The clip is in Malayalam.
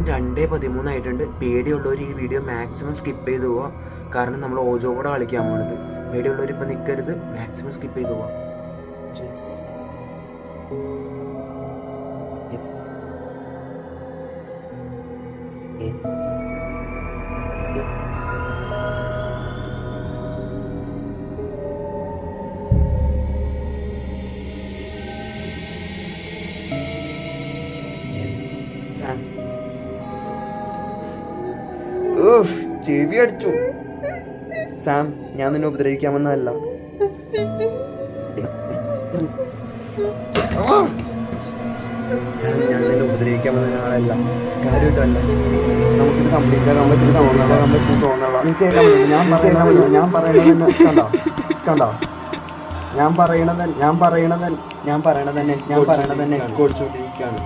2:13 പേടിയുള്ളവർ ഈ വീഡിയോ മാക്സിമം സ്കിപ്പ് ചെയ്ത് പോവാം. കാരണം നമ്മൾ ഓജോ കൂടെ കളിക്കാൻ പോണത്. പേടിയുള്ളവർ ഇപ്പം നിൽക്കരുത്, മാക്സിമം സ്കിപ്പ് ചെയ്ത് പോവാം. ചെവി അടിച്ചു. സാം, ഞാൻ നിന്നെ ഉപദ്രവിക്കാൻ വന്നതല്ല. സാം, ഞാൻ നിന്നെ ഉപദ്രവിക്കാൻ വന്ന ആളല്ല. കാര്യമായിട്ടല്ല. നമുക്കിത് കംപ്ലീറ്റ് ആക്കാൻ പറ്റും തോന്നണം. നീ കേൾക്കാൻ പറ്റില്ല. ഞാൻ പറയണത് കണ്ടോ? ഞാൻ പറയണത് തന്നെ കൊടുത്തോണ്ടിരിക്കുകയാണ്.